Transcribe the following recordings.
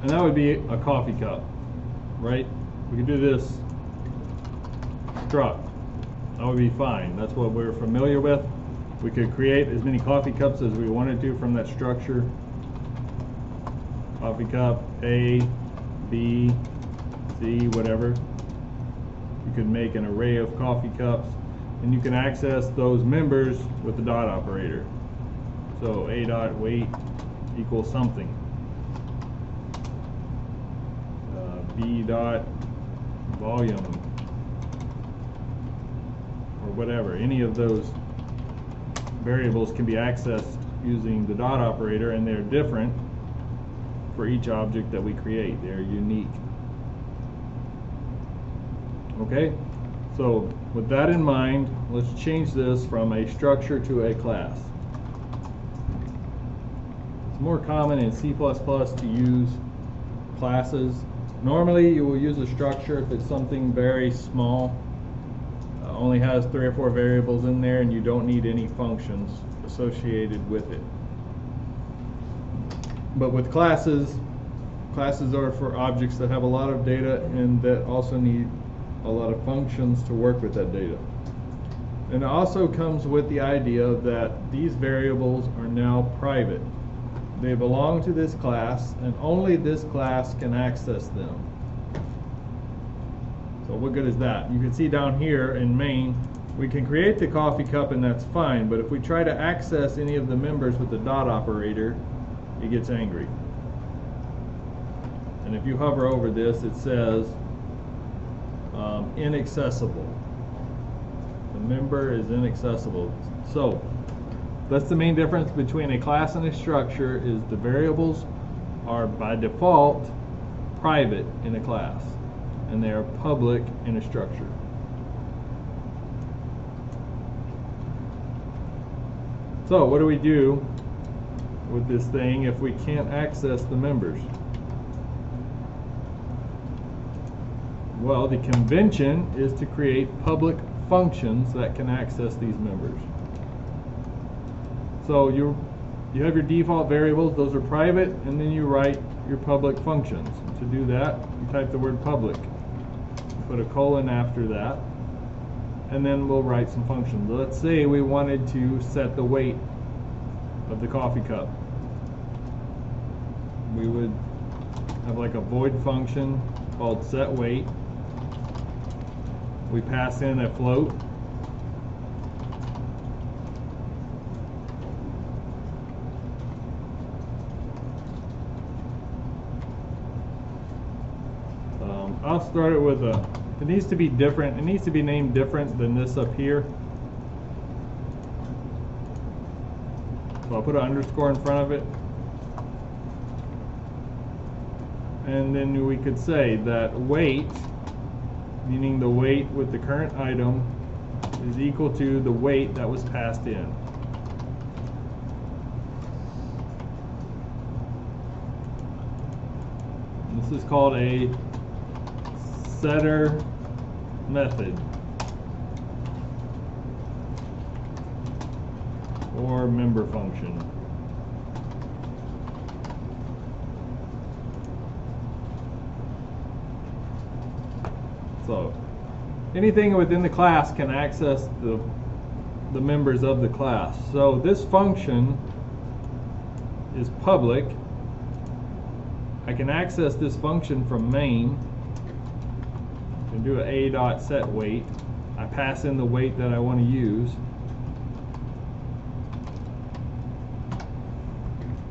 And that would be a coffee cup, right? We could do this struct. That would be fine. That's what we're familiar with. We could create as many coffee cups as we wanted to from that structure. Coffee cup, A, B, C, whatever. You could make an array of coffee cups, and you can access those members with the dot operator. So A dot weight equals something. B dot volume, or whatever. Any of those variables can be accessed using the dot operator, and they're different for each object that we create. They're unique. Okay, so with that in mind, let's change this from a structure to a class. It's more common in C++ to use classes. Normally you will use a structure if it's something very small, only has 3 or 4 variables in there, and you don't need any functions associated with it. But with classes, classes are for objects that have a lot of data and that also need a lot of functions to work with that data. And it also comes with the idea that these variables are now private. They belong to this class, and only this class can access them. So what good is that? You can see down here in main, we can create the coffee cup and that's fine, but if we try to access any of the members with the dot operator, it gets angry. And if you hover over this, it says inaccessible. The member is inaccessible. So that's the main difference between a class and a structure, is the variables are by default private in a class and they are public in a structure. So what do we do with this thing if we can't access the members? Well, the convention is to create public functions that can access these members. So you have your default variables, those are private, and then you write your public functions. To do that, you type the word public, put a colon after that, and then we'll write some functions. Let's say we wanted to set the weight of the coffee cup. We would have like a void function called setWeight. We pass in a float. I'll start it with it needs to be different. It needs to be named different than this up here. So I'll put an underscore in front of it. And then we could say that weight, meaning the weight with the current item, is equal to the weight that was passed in. And this is called a setter method, or member function. So anything within the class can access the members of the class. So this function is public. I can access this function from main and do an a.setWeight. I pass in the weight that I want to use,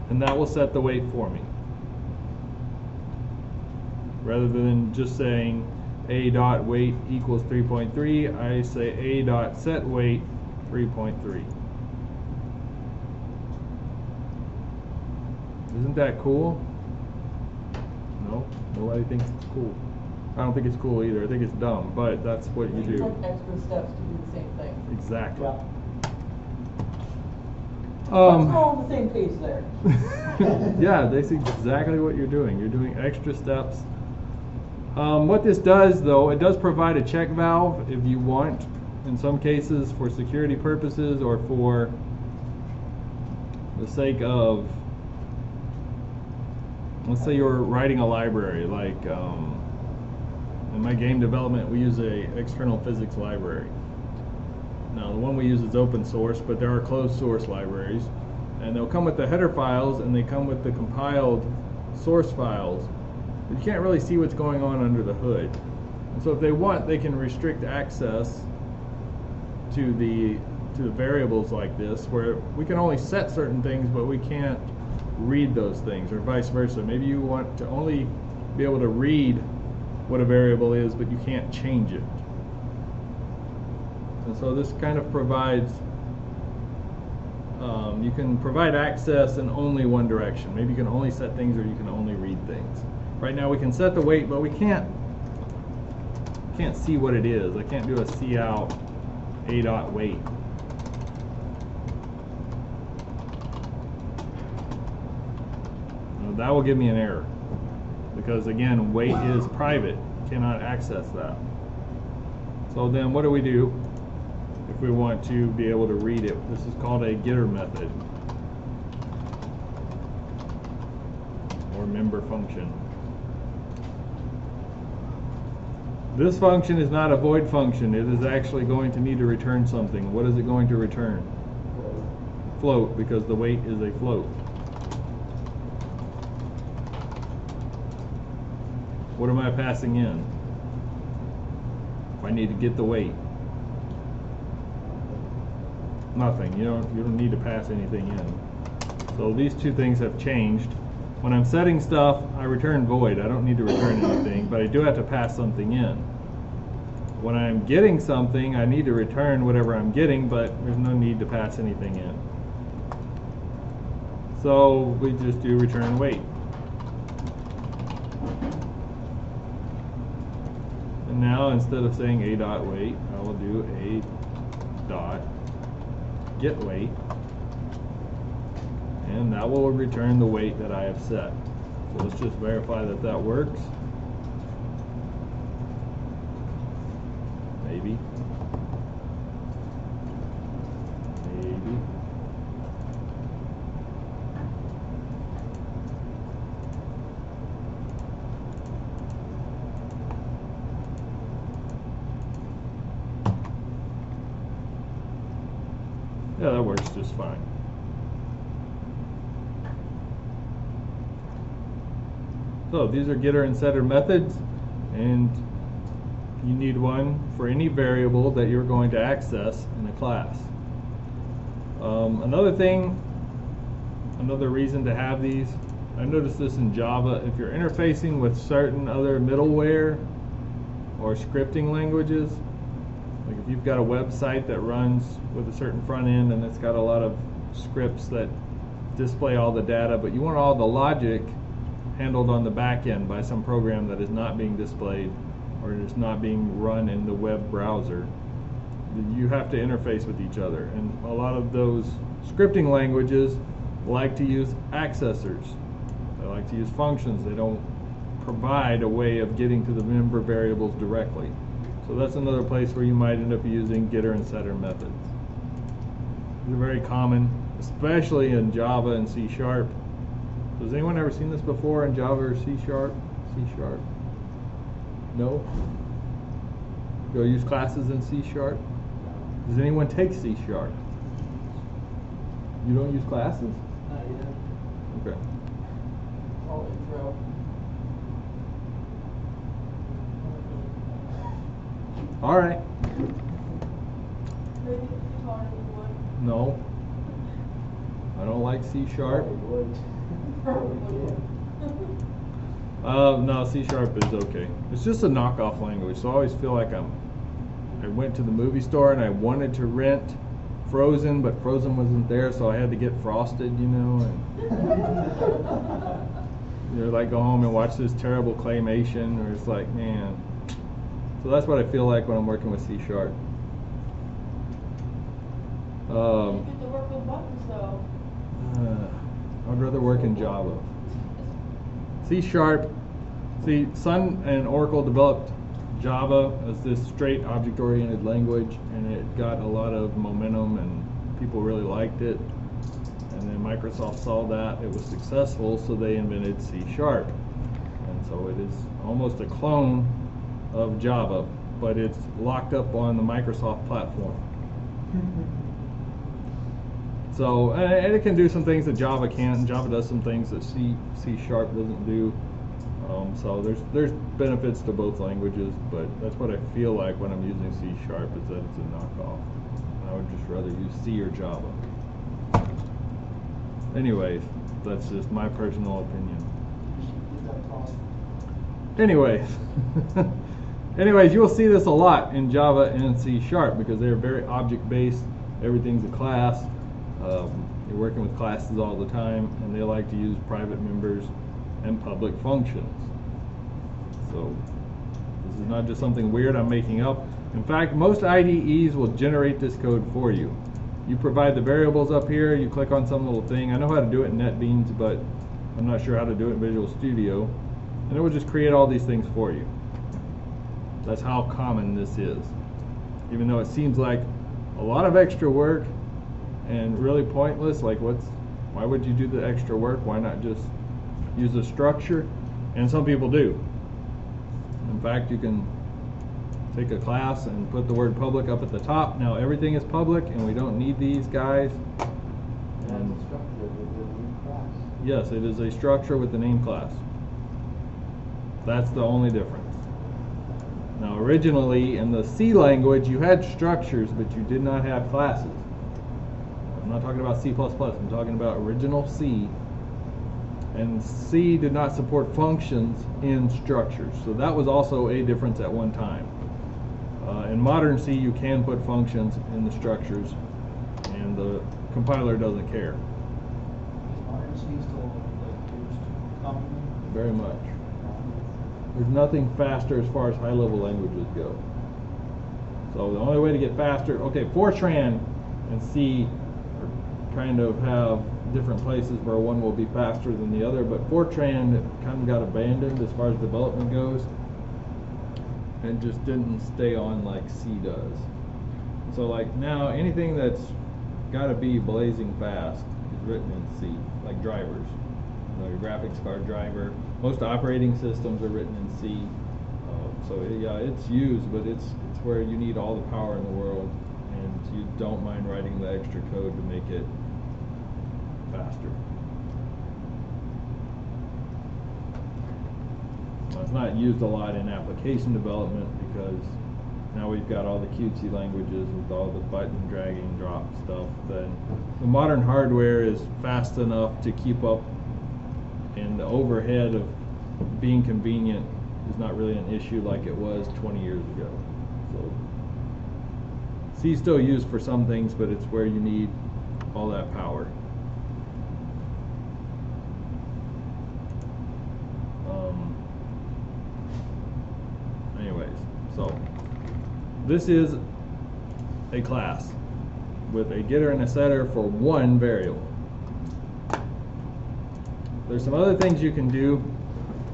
and that will set the weight for me. Rather than just saying a.weight equals 3.3, I say a.setWeight 3.3. Isn't that cool? No? Nobody thinks it's cool. I don't think it's cool either. I think it's dumb, but that's what you do. You took extra steps to do the same thing. Exactly. Yeah. Let's go on the same page there. Yeah, that's exactly what you're doing. You're doing extra steps. What this does, though, it does provide a check valve if you want, in some cases for security purposes or for the sake of let's say you're writing a library, like in my game development we use a external physics library. Now the one we use is open source, but there are closed source libraries, and they'll come with the header files and they come with the compiled source files, but you can't really see what's going on under the hood. And so if they want, they can restrict access to the variables like this, where we can only set certain things but we can't read those things, or vice versa. Maybe you want to only be able to read what a variable is, but you can't change it. And so this kind of provides, you can provide access in only one direction. Maybe you can only set things, or you can only read things. Right now we can set the weight, but we can't see what it is. I can't do a cout a dot weight. That will give me an error, because again, weight is private. You cannot access that. So then what do we do if we want to be able to read it? This is called a getter method, or member function. This function is not a void function. It is actually going to need to return something. What is it going to return? Float, because the weight is a float. What am I passing in? If I need to get the weight. Nothing. You don't need to pass anything in. So these two things have changed. When I'm setting stuff, I return void. I don't need to return anything, but I do have to pass something in. When I'm getting something, I need to return whatever I'm getting, but there's no need to pass anything in. So we just do return weight. And now instead of saying a dot weight, I will do a dot get weight, and that will return the weight that I have set. So let's just verify that that works. Maybe. Maybe. Yeah, that works just fine. So these are getter and setter methods, and you need one for any variable that you're going to access in a class. Another reason to have these, I noticed this in Java, if you're interfacing with certain other middleware or scripting languages, like if you've got a website that runs with a certain front end and it's got a lot of scripts that display all the data, but you want all the logic handled on the back end by some program that is not being displayed or is not being run in the web browser, you have to interface with each other. And a lot of those scripting languages like to use accessors. They like to use functions. They don't provide a way of getting to the member variables directly. So that's another place where you might end up using getter and setter methods. They're very common, especially in Java and C#. Has anyone ever seen this before in Java or C#? C#? No? Go use classes in C#? Does anyone take C#? You don't use classes? Not yet. Okay. All intro. All right. Maybe it's harder than one. No. I don't like C#. No, C# is okay. It's just a knockoff language, so I always feel like I went to the movie store and I wanted to rent Frozen, but Frozen wasn't there, so I had to get Frosted, you know, and like go home and watch this terrible claymation, or it's like, man. So that's what I feel like when I'm working with C#. You get to work with buttons though. I'd rather work in Java. C#, see, Sun and Oracle developed Java as this straight object-oriented language, and it got a lot of momentum and people really liked it. And then Microsoft saw that it was successful, so they invented C#. And so it is almost a clone of Java, but it's locked up on the Microsoft platform. So, and it can do some things that Java can't. Java does some things that C# doesn't do. So there's benefits to both languages, but that's what I feel like when I'm using C# is that it's a knockoff. I would just rather use C or Java. Anyways, that's just my personal opinion. Anyways, you'll see this a lot in Java and C# because they're very object-based. Everything's a class. You're working with classes all the time, and they like to use private members and public functions. So this is not just something weird I'm making up. In fact, most IDEs will generate this code for you. You provide the variables up here, you click on some little thing. I know how to do it in NetBeans, but I'm not sure how to do it in Visual Studio. And it will just create all these things for you. That's how common this is. Even though it seems like a lot of extra work and really pointless, like why would you do the extra work? Why not just use a structure? And some people do. In fact, you can take a class and put the word public up at the top. Now everything is public and we don't need these guys. And yes, it is a structure with the name class. That's the only difference. Now originally in the C language you had structures, but you did not have classes. I'm not talking about C++, I'm talking about original C. And C did not support functions in structures. So that was also a difference at one time. In modern C you can put functions in the structures and the compiler doesn't care. Is modern C still used commonly? Very much. There's nothing faster as far as high-level languages go. So the only way to get faster, okay, Fortran and C are kind of have different places where one will be faster than the other, but Fortran kind of got abandoned as far as development goes and just didn't stay on like C does. So like now anything that's got to be blazing fast is written in C, like drivers. Your graphics card driver. Most operating systems are written in C. So yeah, it's used, but it's where you need all the power in the world, and you don't mind writing the extra code to make it faster. Well, it's not used a lot in application development because now we've got all the cutesy languages with all the button dragging drop stuff. Then the modern hardware is fast enough to keep up, and the overhead of being convenient is not really an issue like it was 20 years ago. So C is still used for some things, but it's where you need all that power. Anyways, so this is a class with a getter and a setter for one variable. There's some other things you can do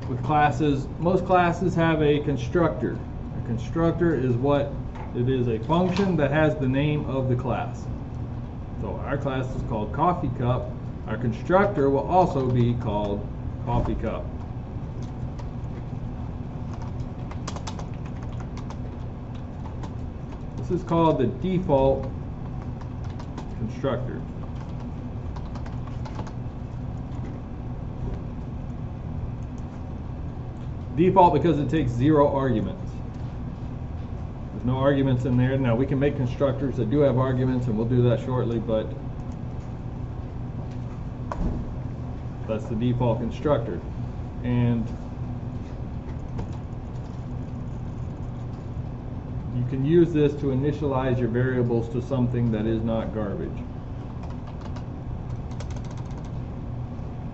with classes. Most classes have a constructor. A constructor is what it is, a function that has the name of the class. So our class is called Coffee Cup. Our constructor will also be called Coffee Cup. This is called the default constructor. Default because it takes 0 arguments. There's no arguments in there. Now we can make constructors that do have arguments, and we'll do that shortly, but that's the default constructor. And you can use this to initialize your variables to something that is not garbage.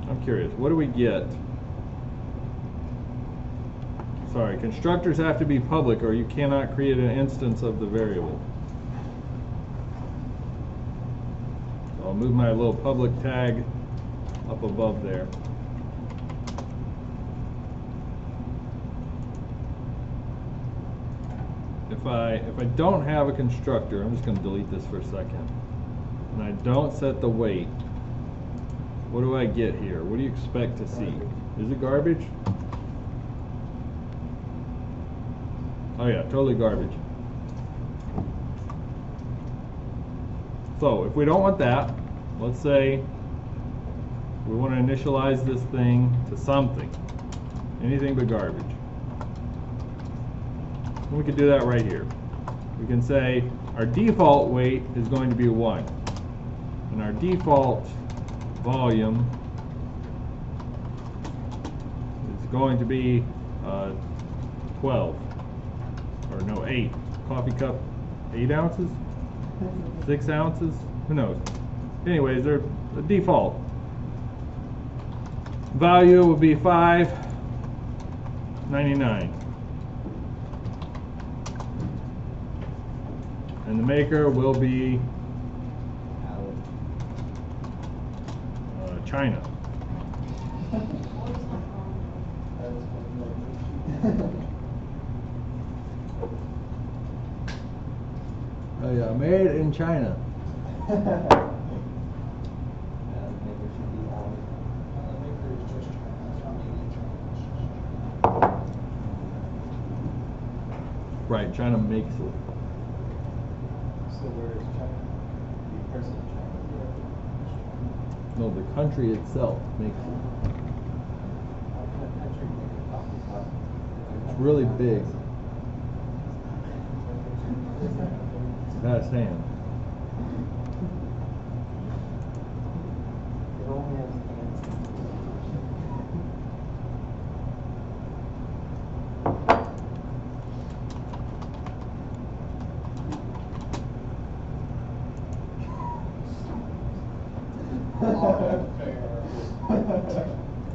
I'm curious, what do we get? Sorry, constructors have to be public or you cannot create an instance of the variable. So I'll move my little public tag up above there. If I don't have a constructor, I'm just going to delete this for a second, and I don't set the weight, what do I get here? What do you expect to see? Is it garbage? Oh yeah, totally garbage. So if we don't want that, let's say we want to initialize this thing to something, anything but garbage. And we could do that right here. We can say our default weight is going to be 1, and our default volume is going to be 12, or no, 8. Coffee cup, 8 ounces? 6 ounces? Who knows? Anyways, they're the default. Value will be $5.99. And the maker will be China. Oh yeah, made in China. Right, China makes it. So where is China? The person in China? No, the country itself makes it. How can a country make a coffee cup? It's really big. It's past hand. It only has hands.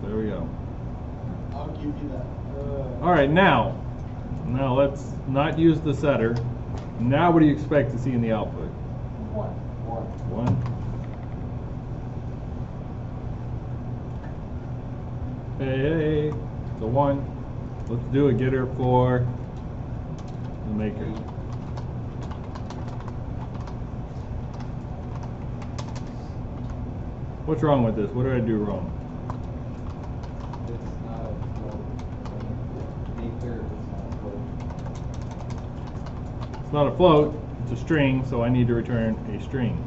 There we go. I'll give you that. All right, now let's not use the setter. Now what do you expect to see in the output? 1. 1. Hey, it's a 1. Let's do a getter for the maker. What's wrong with this? What did I do wrong? It's not a float. Maker is not a float. It's not a float, it's a string, so I need to return a string.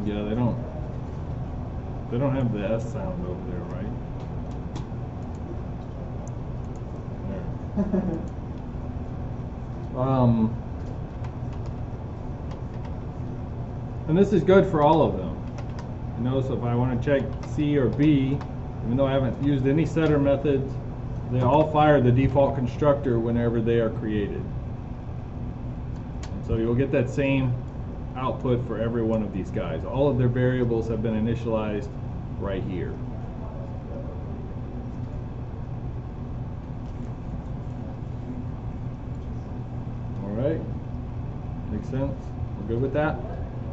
Yeah, they don't have the S sound over there, right? There. And this is good for all of them. You know, so if I want to check C or B, even though I haven't used any setter methods, they all fire the default constructor whenever they are created. And so you'll get that same output for every one of these guys. All of their variables have been initialized right here. All right, makes sense? We're good with that?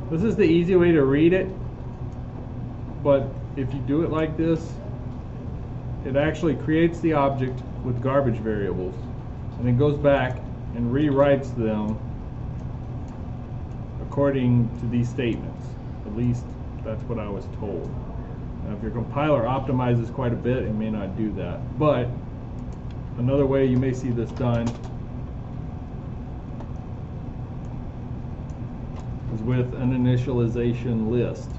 This is the easy way to read it, but if you do it like this, it actually creates the object with garbage variables and then goes back and rewrites them according to these statements. At least that's what I was told. Now if your compiler optimizes quite a bit, it may not do that. But another way you may see this done is with an initialization list.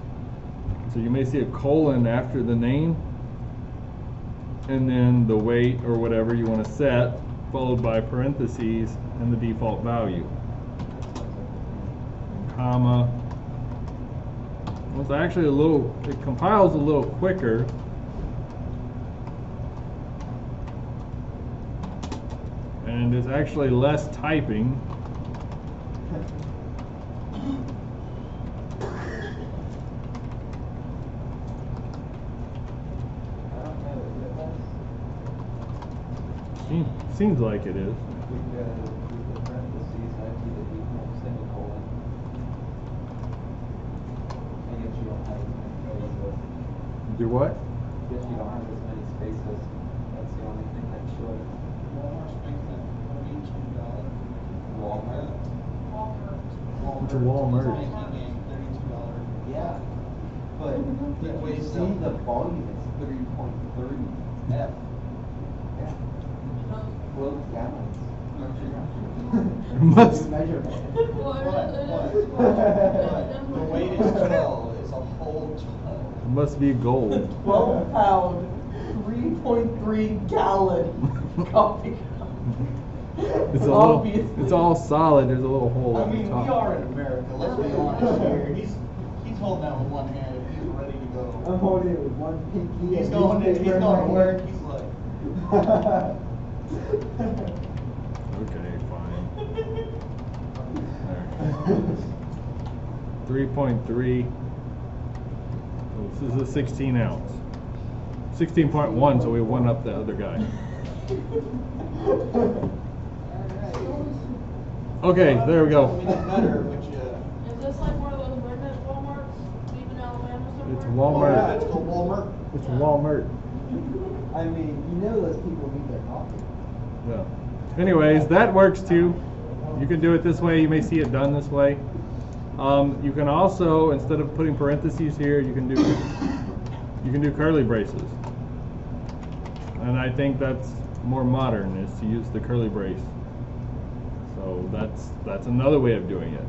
So you may see a colon after the name and then the weight or whatever you want to set, followed by parentheses and the default value. Comma. Well, it's actually it compiles a little quicker. And it's actually less typing. Seems like it is. With the parentheses, I'd do the equal semicolon. I guess you don't have as many spaces. Do what? I guess you don't have as many spaces. That's the only thing that should. Walmart's making that $22. Walmart. It's a Walmart. $32. Yeah. But The way you it's see done. the volume is 3.3 F. Yeah. Float gallons. Must- Measurement. The weight is 12, it's a whole 12. It must be gold. 12 pound, 3.3 gallon coffee cup. It's all solid. There's a little hole I at mean, the we top. are in America, let's be honest here. He's holding that with one hand and he's ready to go. I'm holding it with one pinky. He's and going newspaper in to my work, hand. he's like, Okay, fine. 3.3. This is a 16 ounce. 16.1, so we went up the other guy. Okay, there we go. Better, which, Is this like one of those redneck Walmarts, deep in Alabama somewhere? It's yeah, Walmart. it's called Walmart. It's Walmart. I mean, you know those people need their coffee. Yeah. Anyways, that works too. You can do it this way. You may see it done this way. You can also, instead of putting parentheses here, you can do curly braces. And I think that's more modern, is to use the curly brace. So that's another way of doing it.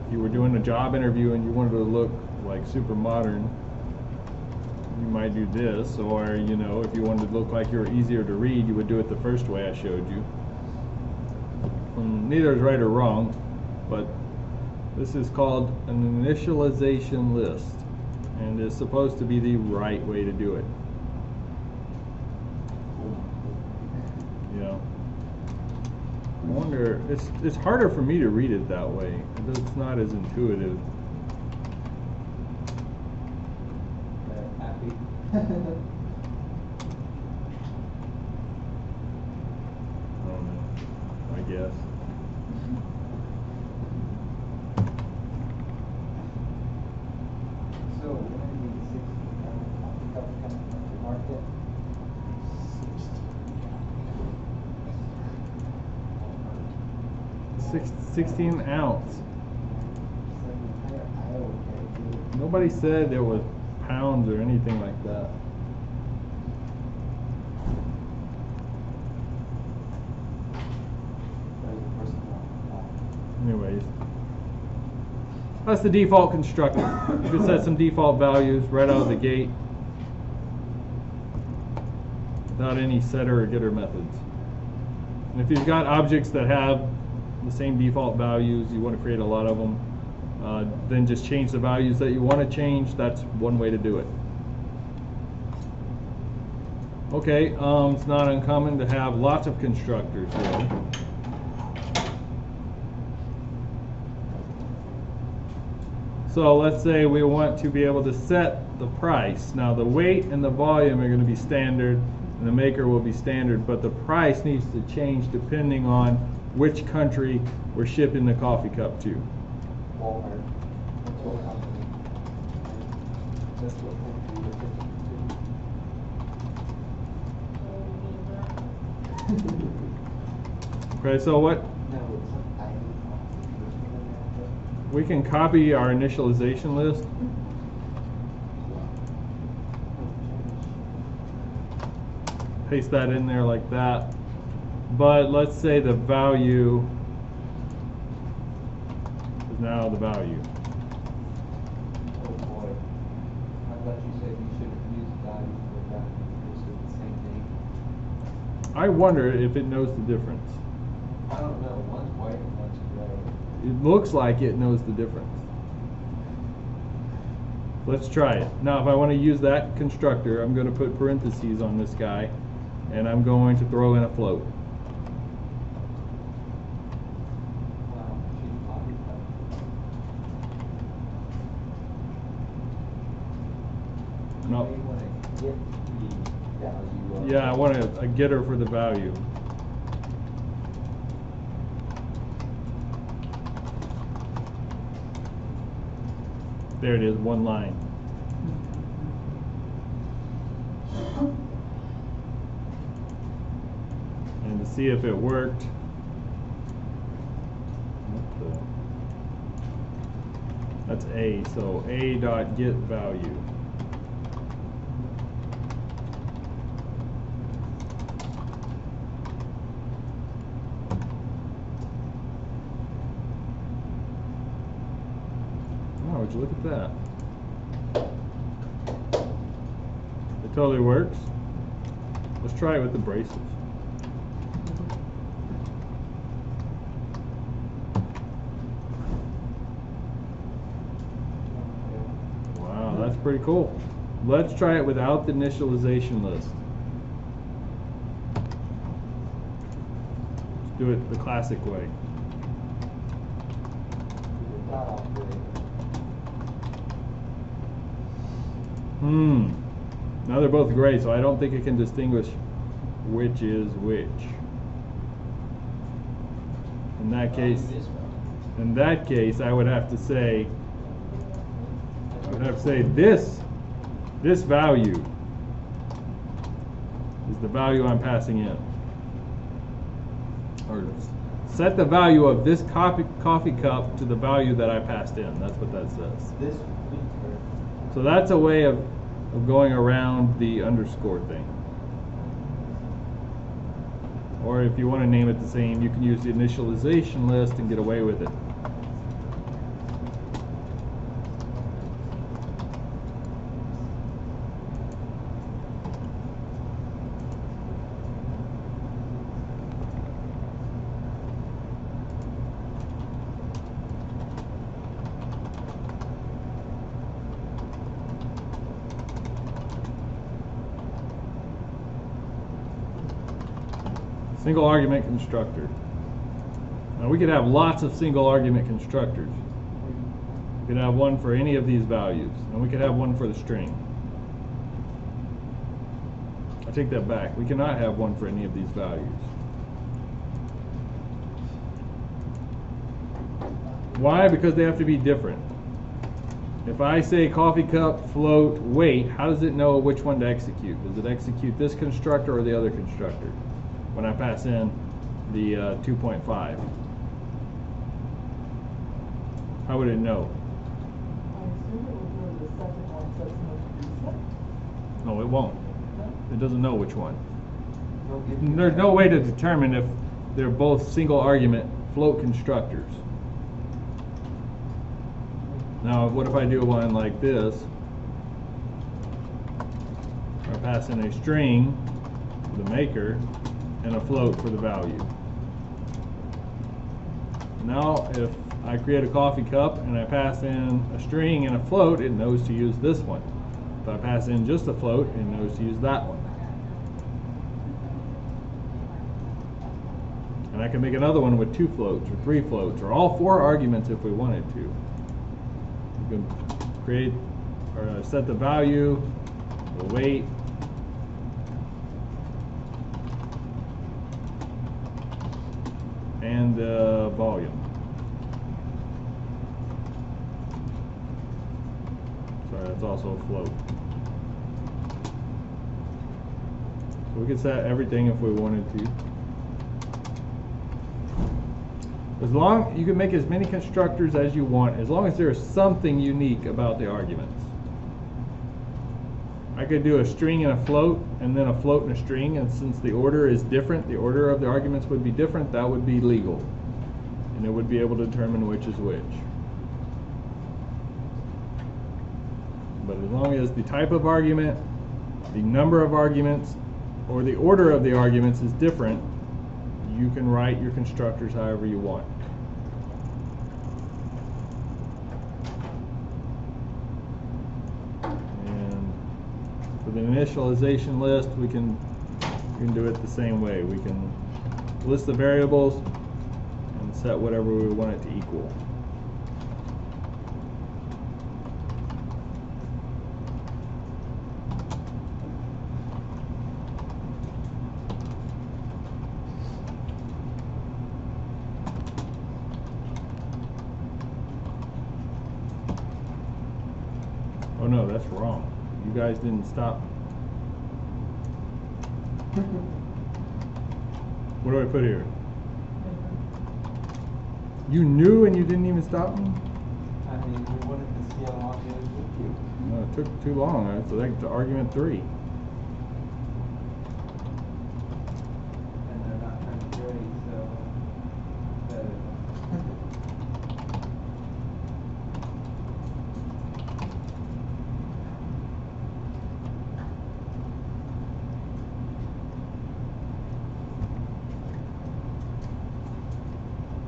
If you were doing a job interview and you wanted to look like super modern, you might do this, or if you wanted to look like you were easier to read, you would do it the first way I showed you. Neither is right or wrong, but this is called an initialization list, and is supposed to be the right way to do it. Yeah. I wonder, it's harder for me to read it that way. It's not as intuitive. Happy. I don't know, I guess. So when are the 16 cup coming to market? 16 ounce. So the entire Iowa territory. Nobody said it was pounds or anything like that. Anyways, that's the default constructor. You can set some default values right out of the gate without any setter or getter methods. And if you've got objects that have the same default values, you want to create a lot of them, then just change the values that you want to change. That's one way to do it. Okay, it's not uncommon to have lots of constructors here. So let's say we want to be able to set the price. Now the weight and the volume are going to be standard, and the maker will be standard, but the price needs to change depending on which country we're shipping the coffee cup to. Walmart. That's what company. That's what country you're shipping Okay, so what? to. No, it's a tiny We can copy our initialization list. Paste that in there like that. But let's say the value is now the value. Oh boy. I thought you said you should have used value for that. It's the same thing. I wonder if it knows the difference. I don't know. One's white and one's gray. It looks like it knows the difference. Let's try it. Now if I want to use that constructor, I'm going to put parentheses on this guy, and I'm going to throw in a float. Wow, cheap coffee cup. No. You may want to get the value. Yeah, I want a getter for the value. There it is, one line. And to see if it worked, that's A, so A dot get value. Oh, would you look at that? It totally works. Let's try it with the braces. Wow, that's pretty cool. Let's try it without the initialization list. Let's do it the classic way. Now they're both gray, so I don't think it can distinguish which is which. In that case, I would have to say, this value is the value I'm passing in. Or set the value of this coffee cup to the value that I passed in. That's what that says. So that's a way of going around the underscore thing. Or if you want to name it the same, you can use the initialization list and get away with it. Single argument constructor. Now we could have lots of single argument constructors. We could have one for any of these values, and we could have one for the string. I take that back. We cannot have one for any of these values. Why? Because they have to be different. If I say coffee cup, float, weight, how does it know which one to execute? Does it execute this constructor or the other constructor? When I pass in the 2.5. How would it know? I assume it would go to the second one, so it's not reset. No, it won't. It doesn't know which one. There's no way to determine if they're both single argument float constructors. Now, what if I do one like this? I pass in a string to the maker and a float for the value. Now if I create a coffee cup and I pass in a string and a float, it knows to use this one. If I pass in just a float, it knows to use that one. And I can make another one with 2 floats or 3 floats or all 4 arguments if we wanted to. You can create or set the value, the weight, and the volume. Sorry, that's also a float. So we could set everything if we wanted to. As long you can make as many constructors as you want, as long as there's something unique about the arguments. I could do a string and a float, and then a float and a string, and since the order is different, the order of the arguments would be different, that would be legal. And it would be able to determine which is which. But as long as the type of argument, the number of arguments, or the order of the arguments is different, you can write your constructors however you want. For the initialization list, we can do it the same way. We can list the variables and set whatever we want it to equal. Oh no, that's wrong. You guys didn't stop. What do I put here? You knew and you didn't even stop me? I mean, we wanted to see how long it would take you. No, it took too long. So that's argument 3. And they're not trying to grade, so better.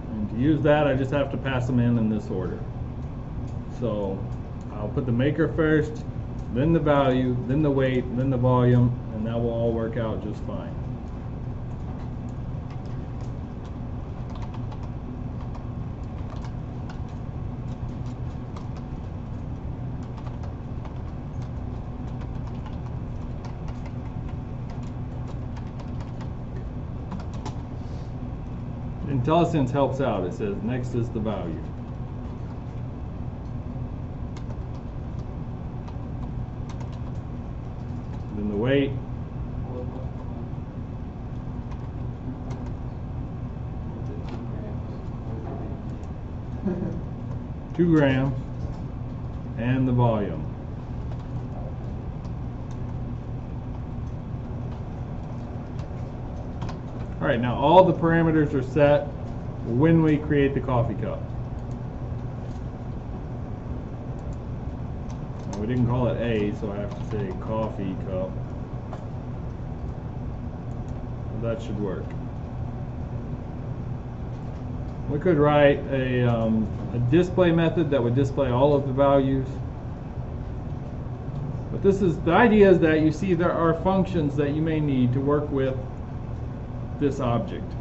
And to use that, I just have to pass them in this order. So I'll put the maker first, then the value, then the weight, then the volume, and that will all work out just fine. IntelliSense helps out. It says next is the value. Then the weight. Was it 2 grams, and the volume. All right, now all the parameters are set when we create the coffee cup. Now, we didn't call it A, so I have to say coffee cup. That should work. We could write a display method that would display all of the values. But the idea is that you see there are functions that you may need to work with this object.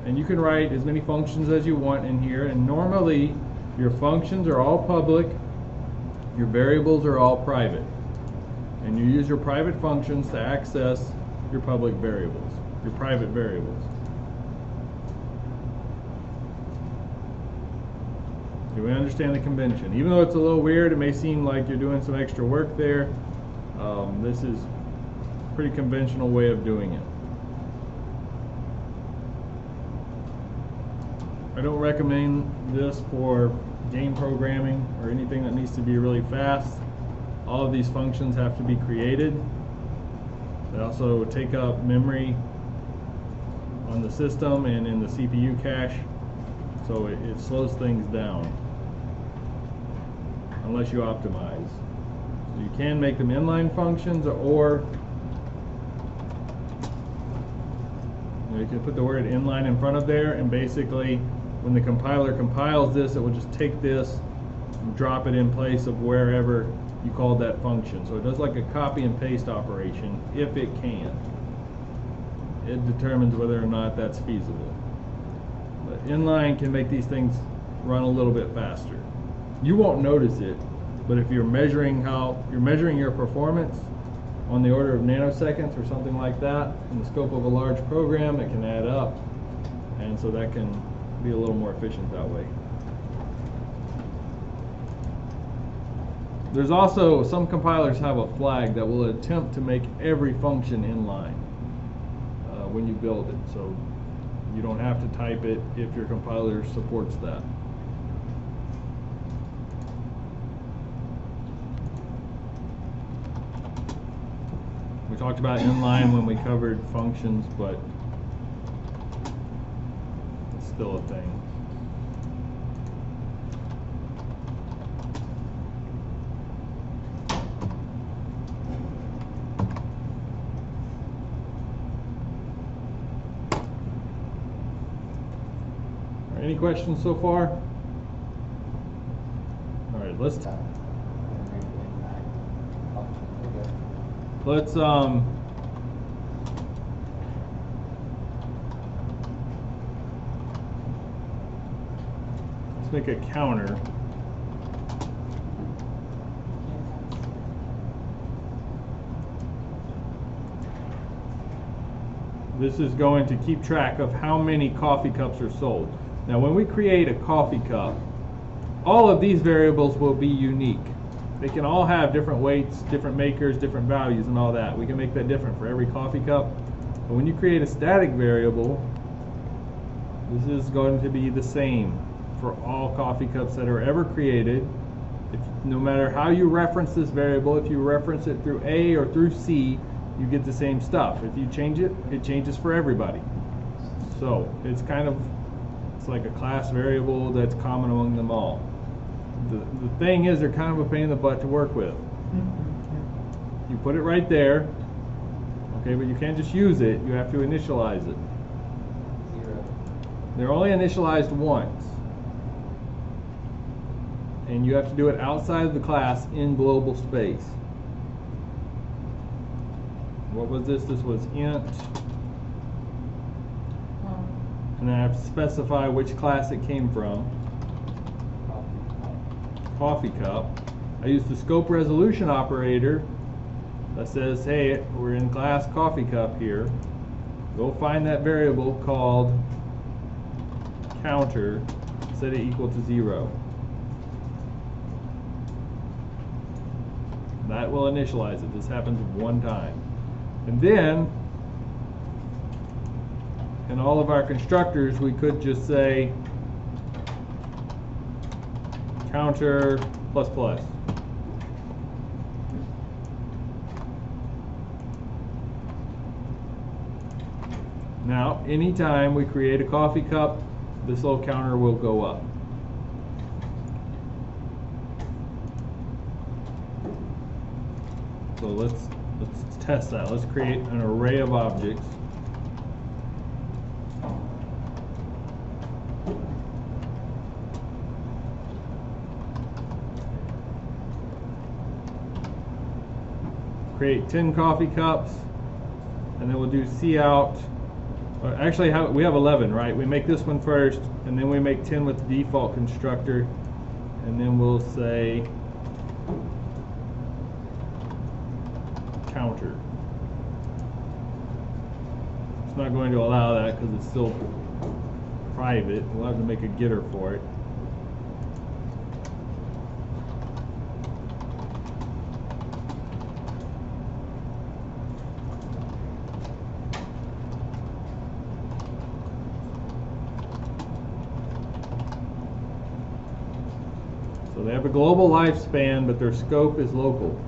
And you can write as many functions as you want in here, and normally your functions are all public, your variables are all private. And you use your private functions to access your public variables, your private variables. Do we understand the convention? Even though it's a little weird, it may seem like you're doing some extra work there. This is a pretty conventional way of doing it. I don't recommend this for game programming or anything that needs to be really fast. All of these functions have to be created. They also take up memory on the system and in the CPU cache, so it slows things down unless you optimize. So you can make them inline functions, or you can put the word inline in front of there, and basically when the compiler compiles this, it will just take this and drop it in place of wherever you called that function. So it does like a copy and paste operation if it can. It determines whether or not that's feasible. But inline can make these things run a little bit faster. You won't notice it, but if you're measuring your performance on the order of nanoseconds or something like that in the scope of a large program, it can add up, and so that can be a little more efficient that way. There's also, some compilers have a flag that will attempt to make every function inline when you build it, so you don't have to type it if your compiler supports that. We talked about inline when we covered functions, but it's still a thing. Any questions so far? All right, let's make a counter. This is going to keep track of how many coffee cups are sold. Now when we create a coffee cup, all of these variables will be unique. They can all have different weights, different makers, different values, and all that. We can make that different for every coffee cup. But when you create a static variable, this is going to be the same for all coffee cups that are ever created. No matter how you reference this variable, if you reference it through A or through C, you get the same stuff. If you change it, it changes for everybody. So it's like a class variable that's common among them all. The thing is, they're kind of a pain in the butt to work with. You put it right there, okay, but you can't just use it. You have to initialize it. 0. They're only initialized once. And you have to do it outside of the class in global space. What was this? This was int. And I have to specify which class it came from. Coffee cup. I use the scope resolution operator that says, hey, we're in class coffee cup here. Go find that variable called counter, set it equal to 0. That will initialize it. This happens one time. And then, in all of our constructors, we could just say counter plus plus. Now, anytime we create a coffee cup, this little counter will go up. So let's test that. Let's create an array of objects. Create 10 coffee cups, and then we'll do cout. Actually, we have 11, right? We make this one first, and then we make 10 with the default constructor, and then we'll say counter. It's not going to allow that because it's still private. We'll have to make a getter for it. So they have a global lifespan, but their scope is local.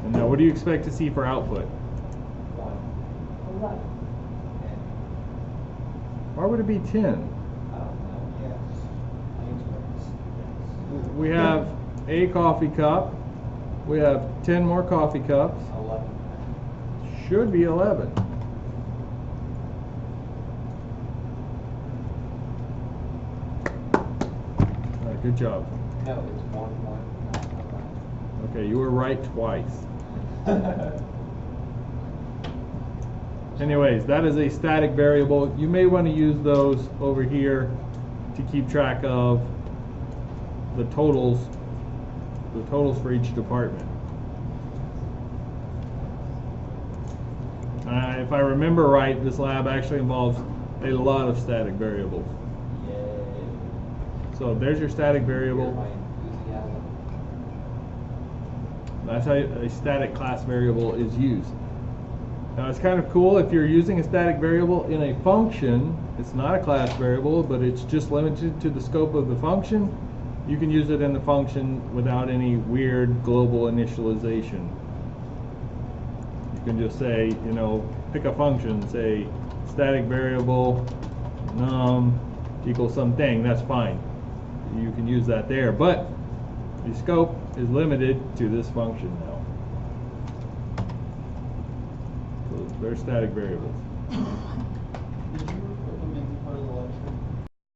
And now what do you expect to see for output? 1. 11. Why would it be 10? I don't know. Yes. We have a coffee cup. We have 10 more coffee cups. 11. Should be 11. All right, good job. No, it's 1, 1, not Okay, you were right twice. 11. Anyways, that is a static variable. You may want to use those over here to keep track of the totals for each department. If I remember right, this lab actually involves a lot of static variables. Yay. So there's your static variable. My enthusiasm. That's how a static class variable is used. Now it's kind of cool if you're using a static variable in a function. It's not a class variable, but it's just limited to the scope of the function. You can use it in the function without any weird global initialization. You can just say, pick a function, say static variable num equals something. That's fine. You can use that there, but the scope is limited to this function now. So they're static variables.